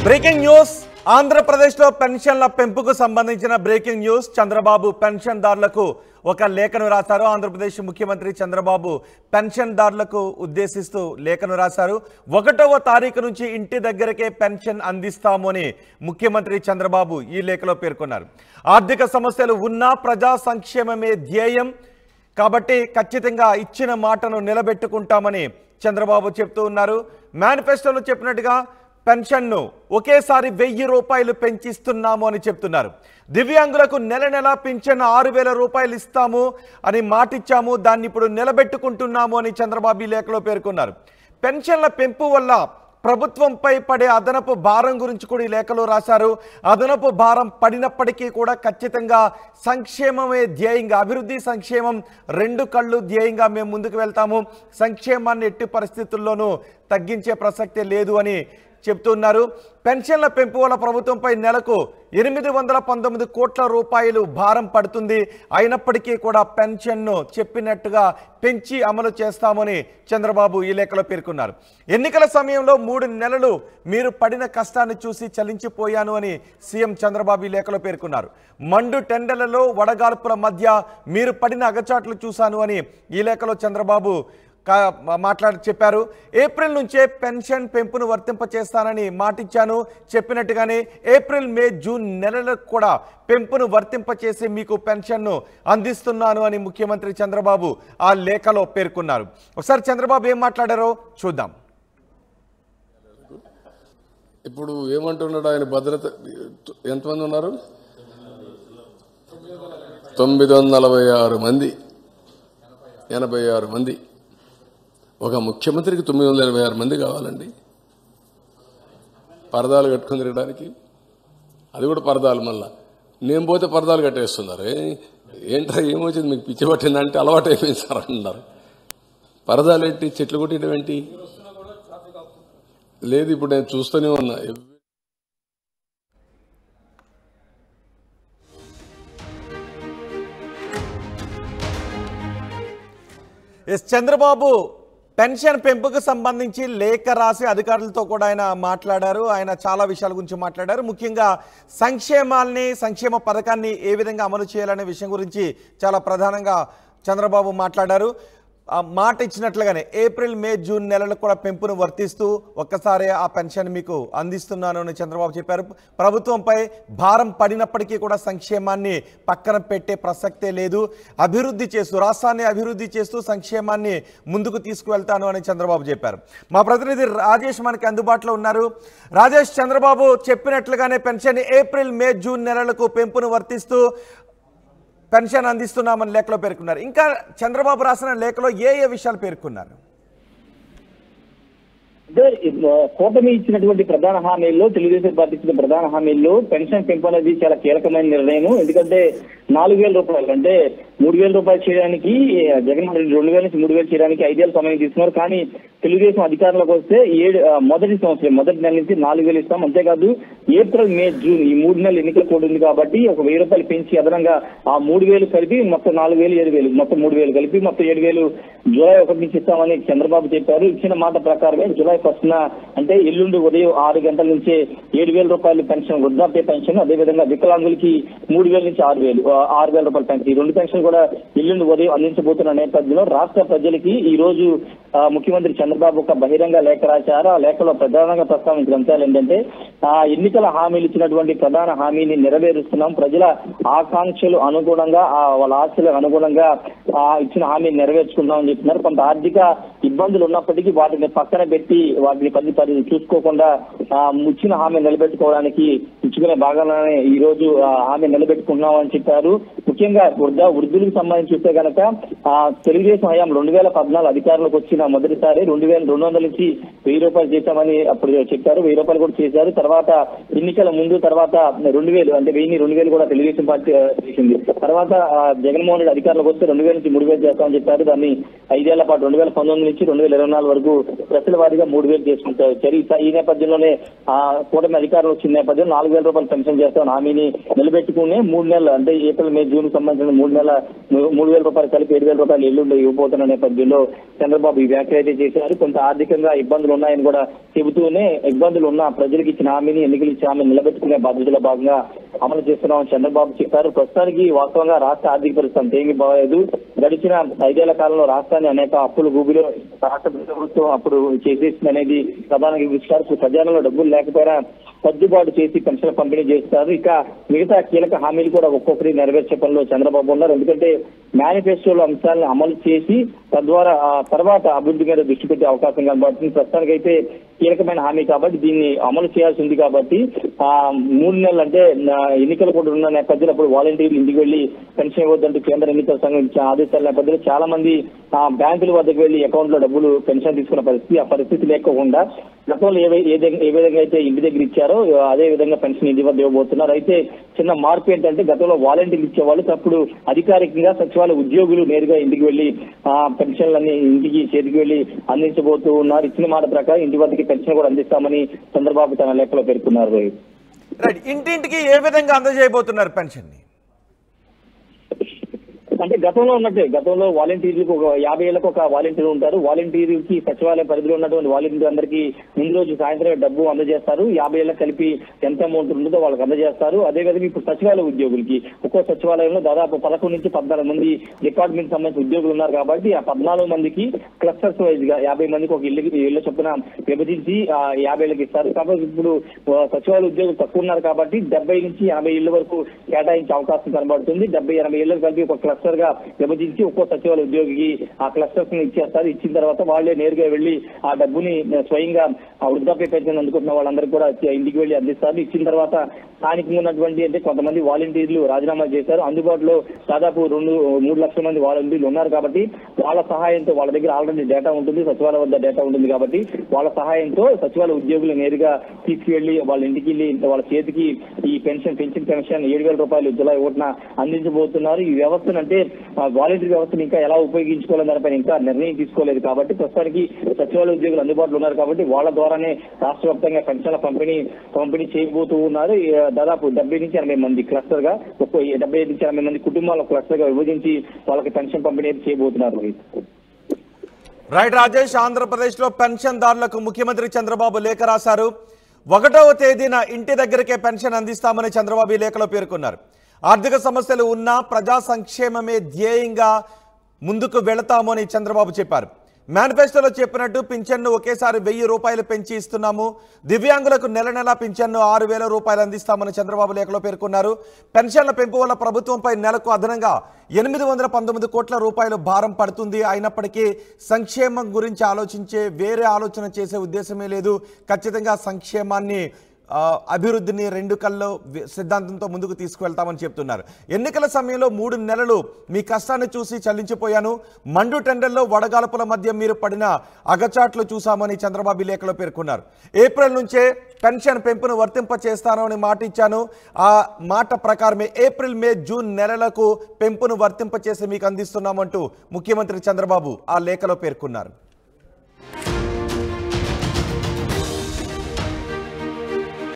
Breaking news ఆంధ్రప్రదేశ్లో పెన్షన్ల పెంపుకు సంబంధించిన బ్రేకింగ్ న్యూస్. చంద్రబాబు పెన్షన్దారులకు ఒక లేఖను రాశారు. ఆంధ్రప్రదేశ్ ముఖ్యమంత్రి చంద్రబాబు పెన్షన్దారులకు ఉద్దేశిస్తూ లేఖను రాశారు. 1వ తారీఖు నుంచి ఇంటి దగ్గరకే పెన్షన్ అందిస్తాము అని ముఖ్యమంత్రి చంద్రబాబు ఈ లేఖలో పేర్కొన్నారు. ఆర్థిక సమస్యలు ఉన్నా ప్రజా సంక్షేమమే ధ్యేయం కాబట్టి ఖచ్చితంగా ఇచ్చిన మాటను నిలబెట్టుకుంటామని చంద్రబాబు చెప్తూ ఉన్నారు. మేనిఫెస్టోలో చెప్పినట్టుగా పెన్షన్ను ఒకేసారి 1000 రూపాయలు పెంచిస్తున్నాము అని చెప్తున్నారు. దివ్యాంగులకు నెల నెల పింఛన్ 6000 రూపాయలు ఇస్తాము అని మాటిచ్చాము, దాన్ని ఇప్పుడు నిలబెట్టుకుంటున్నాము అని చంద్రబాబు లేఖలో పేర్కొన్నారు. పెన్షన్ల పెంపు వల్ల ప్రభుత్వంపై పడే అదనపు భారం గురించి కూడా ఈ లేఖలో రాశారు. అదనపు భారం పడినప్పటికీ కూడా ఖచ్చితంగా సంక్షేమమే ధ్యేయంగా, అభివృద్ధి సంక్షేమం 2 కళ్ళు ధ్యేయంగా మేము ముందుకు వెళ్తాము, సంక్షేమాన్ని ఎట్టి పరిస్థితుల్లోనూ తగ్గించే ప్రసక్తే లేదు అని చెప్తున్నారు. పెన్షన్ల పెంపు వల్ల ప్రభుత్వంపై నెలకు 819 కోట్ల రూపాయలు భారం పడుతుంది. అయినప్పటికీ కూడా పెన్షన్ను చెప్పినట్టుగా పెంచి అమలు చేస్తామని చంద్రబాబు ఈ లేఖలో పేర్కొన్నారు. ఎన్నికల సమయంలో 3 నెలలు మీరు పడిన కష్టాన్ని చూసి చలించిపోయాను అని సీఎం చంద్రబాబు ఈ లేఖలో పేర్కొన్నారు. మండు టెండర్లలో వడగాల్పుల మధ్య మీరు పడిన అగచాట్లు చూశాను అని ఈ లేఖలో చంద్రబాబు చెప్పారు. ఏప్రిల్ నుంచే పెన్షన్ పెంపును వర్తింపచేస్తానని మాటిచ్చాను, చెప్పినట్టుగానే ఏప్రిల్ మే జూన్ నెలలకు కూడా పెంపును వర్తింపచేసి మీకు పెన్షన్ను అందిస్తున్నాను అని ముఖ్యమంత్రి చంద్రబాబు ఆ లేఖలో పేర్కొన్నారు. ఒకసారి చంద్రబాబు ఏం మాట్లాడారో చూద్దాం. ఇప్పుడు ఏమంటున్నాడు ఆయన? భద్రత ఎంతమంది ఉన్నారు? 946 మంది, 86 మంది. ఒక ముఖ్యమంత్రికి 986 మంది కావాలండి పరదాలు కట్టుకుని తిరగడానికి. అది కూడా పరదాలు, మళ్ళా నేను పోతే పరదాలు కట్టేస్తున్నారు. ఏంట్రా ఏమొచ్చింది మీకు, పిచ్చి పట్టిందంటే అలవాటు అయిపోయింది సార్ అంటున్నారు. పరదాలు ఏంటి, చెట్లు కొట్టడం ఏంటి? లేదు, ఇప్పుడు నేను చూస్తూనే ఉన్నా. చంద్రబాబు పెన్షన్ పెంపుకు సంబంధించి లేఖ రాసి అధికారులతో కూడా ఆయన మాట్లాడారు. ఆయన చాలా విషయాల గురించి మాట్లాడారు. ముఖ్యంగా సంక్షేమ పథకాన్ని ఏ విధంగా అమలు చేయాలనే విషయం గురించి చాలా ప్రధానంగా చంద్రబాబు మాట్లాడారు. మాట ఇచ్చినట్లుగానే ఏప్రిల్ మే జూన్ నెలలకు కూడా పెంపును వర్తిస్తూ ఒక్కసారి ఆ పెన్షన్ మీకు అందిస్తున్నాను అని చంద్రబాబు చెప్పారు. ప్రభుత్వంపై భారం పడినప్పటికీ కూడా సంక్షేమాన్ని పక్కన పెట్టే ప్రసక్తే లేదు, అభివృద్ధి చేస్తూ రాష్ట్రాన్ని అభివృద్ధి చేస్తూ సంక్షేమాన్ని ముందుకు తీసుకువెళ్తాను అని చంద్రబాబు చెప్పారు. మా ప్రతినిధి రాజేష్ మనకి అందుబాటులో ఉన్నారు. రాజేష్, చంద్రబాబు చెప్పినట్లుగానే పెన్షన్ ఏప్రిల్ మే జూన్ నెలలకు పెంపును వర్తిస్తూ పెన్షన్ అందిస్తున్నామని లేఖలో పేర్కొన్నారు. ఇంకా చంద్రబాబు రాసిన లేఖలో ఏ విషయాలు పేర్కొన్నారు? కూటమి ఇచ్చినటువంటి ప్రధాన హామీల్లో, తెలుగుదేశం పార్టీ ఇచ్చిన ప్రధాన హామీల్లో పెన్షన్ పెంపు అనేది చాలా కీలకమైన నిర్ణయం. ఎందుకంటే 4000 రూపాయలు అంటే 3000 రూపాయలు చేయడానికి జగన్మోహన్ రెడ్డి 2000 నుంచి 3000 చేయడానికి 5 ఏళ్ళ సమయం తీసుకున్నారు. కానీ తెలుగుదేశం అధికారంలోకి వస్తే మొదటి నెల నుంచి 4000 ఇస్తాం. అంతేకాదు ఏప్రిల్ మే జూన్ ఈ 3 నెలలు ఎన్నికల కోడ్ ఉంది కాబట్టి ఒక 1000 రూపాయలు పెంచి అదనంగా ఆ 3000 కలిపి మొత్తం 4000, 7000 మొత్తం 3000 కలిపి మొత్తం 7000 జూలై 1 నుంచి ఇస్తామని చంద్రబాబు చెప్పారు. ఇచ్చిన మాట ప్రకారమే జూలై 1న అంటే ఎల్లుండి ఉదయం 6 గంటల నుంచే 7000 రూపాయలు పెన్షన్, వృద్ధాప్య పెన్షన్, అదేవిధంగా వికలాంగులకి 3000 నుంచి 6000 రూపాయలు పెన్షన్, ఈ 2 పెన్షన్ కూడా ఎల్లుండి ఉదయం అందించబోతున్న నేపథ్యంలో రాష్ట్ర ప్రజలకి ఈ రోజు ముఖ్యమంత్రి చంద్రబాబు ఒక బహిరంగ లేఖ రాశారు. ఆ లేఖలో ప్రధానంగా ప్రస్తావించిన అంశాలు ఏంటంటే ఎన్నికల హామీలు ఇచ్చినటువంటి ప్రధాన హామీని నెరవేరుస్తున్నాం, ప్రజల ఆకాంక్షలు అనుగుణంగా వాళ్ళ ఆశలకు అనుగుణంగా ఇచ్చిన హామీని నెరవేర్చుకుంటామని చెప్తున్నారు. కొంత ఆర్థిక ఇబ్బందులు ఉన్నప్పటికీ వాటిని పక్కన పెట్టి వాటిని పది చూసుకోకుండా ఇచ్చిన హామీ నిలబెట్టుకోవడానికి ఇచ్చుకునే భాగంలోనే ఈ రోజు హామీ నిలబెట్టుకుంటున్నామని చెప్పారు. ముఖ్యంగా వృద్ధులకు సంబంధించి చూస్తే కనుక తెలుగుదేశం హయాం 2014 అధికారంలోకి వచ్చిన మొదటిసారి 2200 నుంచి 1000 రూపాయలు చేశామని అప్పుడు చెప్పారు. 1000 రూపాయలు కూడా చేశారు. తర్వాత ఎన్నికల ముందు తర్వాత 2000 అంటే 2000 కూడా తెలుగుదేశం పార్టీ చేసింది. తర్వాత జగన్మోహన్ రెడ్డి అధికారంలోకి వస్తే 2000 నుంచి 3000 చేస్తామని చెప్పారు. దాన్ని 5 ఏళ్ల పాటు 2019 నుంచి 2024 వరకు ప్రజల వారీగా 3000 చేసుకుంటారు. ఈ నేపథ్యంలోనే కూటమి అధికారులు వచ్చిన నేపథ్యంలో 4000 రూపాయలు పెన్షన్ చేస్తామని హామీని నిలబెట్టుకుని 3 నెలలు అంటే ఏప్రిల్ మే జూన్ సంబంధించిన 3 నెలల 3000 రూపాయలు కలిపి 7000 రూపాయలు ఎల్లుండి ఇవ్వబోతున్న నేపథ్యంలో చంద్రబాబు ఈ వ్యాఖ్యలు అయితే చేశారు. ఇచ్చారు. కొంత ఆర్థికంగా ఇబ్బందులు ఉన్నాయని కూడా చెబుతూనే ఇబ్బందులు ఉన్న ప్రజలకు ఇచ్చిన హామీని, ఎన్నికలు ఇచ్చిన హామీని నిలబెట్టుకునే బాధ్యతలో భాగంగా అమలు చేస్తున్నామని చంద్రబాబు చెప్పారు. ప్రస్తుతానికి వాస్తవంగా రాష్ట్ర ఆర్థిక పరిస్థితి అంతేమీ బాగాలేదు. గడిచిన 5 ఏళ్ల కాలంలో రాష్ట్రాన్ని అనేక అప్పుల ఊబిలో రాష్ట్ర ప్రభుత్వం అప్పుడు చేసేసింది అనేది ప్రధానంగా విషయాలు. ఖజానాలో డబ్బులు లేకపోయినా సర్దుబాటు చేసి పెన్షన్ పంపిణీ చేస్తారు. ఇక మిగతా కీలక హామీలు కూడా ఒక్కొక్కరి నెరవేర్చే పనిలో చంద్రబాబు ఉన్నారు. ఎందుకంటే మేనిఫెస్టోలో అంశాలను అమలు చేసి తద్వారా తర్వాత అభివృద్ధి మీద దృష్టి పెట్టే అవకాశం కనబడుతుంది. ప్రస్తుతానికైతే కీలకమైన హామీ కాబట్టి దీన్ని అమలు చేయాల్సి ఉంది. కాబట్టి 3 నెలలు అంటే ఎన్నికలు కూడా ఉన్న నేపథ్యంలో అప్పుడు వాలంటీర్లు ఇంటికి వెళ్లి పెన్షన్ ఇవ్వద్దంటూ కేంద్ర ఎన్నికల సంఘం ఇచ్చిన ఆదేశాల నేపథ్యంలో చాలా మంది బ్యాంకుల వద్దకు వెళ్లి అకౌంట్ లో డబ్బులు పెన్షన్ తీసుకున్న పరిస్థితి, ఆ పరిస్థితి లేకుండా గతంలో ఏ విధంగా అయితే ఇంటి దగ్గర ఇచ్చారో అదే విధంగా పెన్షన్ ఇంటి వద్ద ఇవ్వబోతున్నారు. అయితే చిన్న మార్పు ఏంటంటే గతంలో వాలంటీర్లు ఇచ్చేవాళ్ళు తప్పుడు అధికారికంగా సచివాలయ ఉద్యోగులు నేరుగా ఇంటికి వెళ్లి పెన్షన్లన్నీ ఇంటికి చేతికి వెళ్లి అందించబోతూ ఉన్నారు. ఇచ్చిన మాట ప్రకారం ఇంటి వద్దకి పెన్షన్ కూడా అందిస్తామని చంద్రబాబు తన లేఖలో పేర్కొన్నారు. ఇంటింటికి ఏ విధంగా అందజేయబోతున్నారు పెన్షన్ ని? అంటే గతంలో ఉన్నట్టే, గతంలో వాలంటీర్లకు 50 ఏళ్లకు ఒక వాలంటీర్ ఉంటారు. వాలంటీర్కి సచివాలయ పరిధిలో ఉన్నటువంటి వాలంటీర్ అందరికీ ముందు రోజు సాయంత్రం డబ్బు అందజేస్తారు. 50 ఏళ్ళకి కలిపి ఎంత అమౌంట్ ఉంటుందో వాళ్ళకి అందజేస్తారు. అదేవిధంగా ఇప్పుడు సచివాలయ ఉద్యోగులకి ఒక్కో సచివాలయంలో దాదాపు 11 నుంచి 14 మంది డిపార్ట్మెంట్ సంబంధించిన ఉద్యోగులు ఉన్నారు. కాబట్టి ఆ 14 మందికి క్లస్టర్స్ వైజ్ గా 50 మందికి ఒక ఇళ్ల చొప్పున విభజించి 50 ఏళ్ళకి ఇస్తారు. కాబట్టి ఇప్పుడు సచివాలయ ఉద్యోగులు తక్కువ ఉన్నారు కాబట్టి 70 నుంచి 80 ఇళ్ల వరకు కేటాయించే అవకాశం కనబడుతుంది. 70-80 ఇళ్లకు కలిపి ఒక క్లస్టర్ గా విభజించి ఒక్కో సచివాలయ ఉద్యోగికి ఆ క్లస్టర్స్ ని ఇచ్చేస్తారు. ఇచ్చిన తర్వాత వాళ్ళే నేరుగా వెళ్లి ఆ డబ్బుని స్వయంగా ఆ వృద్ధాప్య పెన్షన్ అందుకుంటున్న వాళ్ళందరికీ కూడా ఇంటికి వెళ్లి అందిస్తారు. ఇచ్చిన తర్వాత స్థానికంగా ఉన్నటువంటి అంటే కొంతమంది వాలంటీర్లు రాజీనామా చేశారు. అందుబాటులో దాదాపు 2-3 లక్షల మంది వాలంటీర్లు ఉన్నారు. కాబట్టి వాళ్ళ సహాయంతో వాళ్ళ దగ్గర ఆల్రెడీ డేటా ఉంటుంది, సచివాలయం వద్ద డేటా ఉంటుంది. కాబట్టి వాళ్ళ సహాయంతో సచివాలయ ఉద్యోగులు నేరుగా తీసుకువెళ్లి వాళ్ళ ఇంటికి వెళ్ళి వాళ్ళ చేతికి ఈ పెన్షన్ 7,000 రూపాయలు జూలై 1న అందించబోతున్నారు. ఈ వ్యవస్థను అంటే వాలంటీర్ వ్యవస్థను ఇంకా ఎలా ఉపయోగించుకోవాలని దానిపైన ఇంకా నిర్ణయం తీసుకోలేదు. కాబట్టి ప్రస్తుతానికి సచివాలయ ఉద్యోగులు అందుబాటులో ఉన్నారు. కాబట్టి వాళ్ళ ద్వారానే రాష్ట్ర వ్యాప్తంగా పెన్షన్ల పంపిణీ చేయబోతూ ఉన్నారు. దాదాపు 70 నుంచి 80 మంది క్లస్టర్ గా 75 నుంచి 80 మంది కుటుంబాల క్లస్టర్ గా విభజించి వాళ్ళకి పెన్షన్ పంపిణీ చేయబోతున్నారు. రైట్ రాజేష్, ఆంధ్రప్రదేశ్ లో పెన్షన్దారులకు ముఖ్యమంత్రి చంద్రబాబు లేఖ రాశారు. 1వ తేదీన ఇంటి దగ్గరకే పెన్షన్ అందిస్తామని చంద్రబాబు ఈ లేఖలో పేర్కొన్నారు. ఆర్థిక సమస్యలు ఉన్నా ప్రజా సంక్షేమమే ధ్యేయంగా ముందుకు వెళతామని చంద్రబాబు చెప్పారు. మేనిఫెస్టోలో చెప్పినట్టు పింఛన్ను ఒకేసారి 1000 రూపాయలు పెంచి ఇస్తున్నాము. దివ్యాంగులకు నెల పింఛన్ను 6,000 రూపాయలు అందిస్తామని చంద్రబాబు లేఖలో పేర్కొన్నారు. పెన్షన్ల పెంపు వల్ల ప్రభుత్వంపై నెలకు అదనంగా 819 కోట్ల రూపాయలు భారం పడుతుంది. అయినప్పటికీ సంక్షేమం గురించి ఆలోచించే వేరే ఆలోచన చేసే ఉద్దేశమే లేదు. ఖచ్చితంగా సంక్షేమాన్ని అభివృద్ధిని 2 కళ్ళు సిద్ధాంతంతో ముందుకు తీసుకువెళ్తామని చెప్తున్నారు. ఎన్నికల సమయంలో 3 నెలలు మీ కష్టాన్ని చూసి చలించిపోయాను. మండు టెండర్లో వడగాల్పుల మధ్య మీరు పడిన అగచాట్లు చూశామని చంద్రబాబు లేఖలో పేర్కొన్నారు. ఏప్రిల్ నుంచే పెన్షన్ పెంపును వర్తింప చేస్తాను అని మాట ఇచ్చాను. ఆ మాట ప్రకారమే ఏప్రిల్, మే, జూన్ నెలలకు పెంపును వర్తింప చేసి మీకు అందిస్తున్నామంటూ ముఖ్యమంత్రి చంద్రబాబు ఆ లేఖలో పేర్కొన్నారు.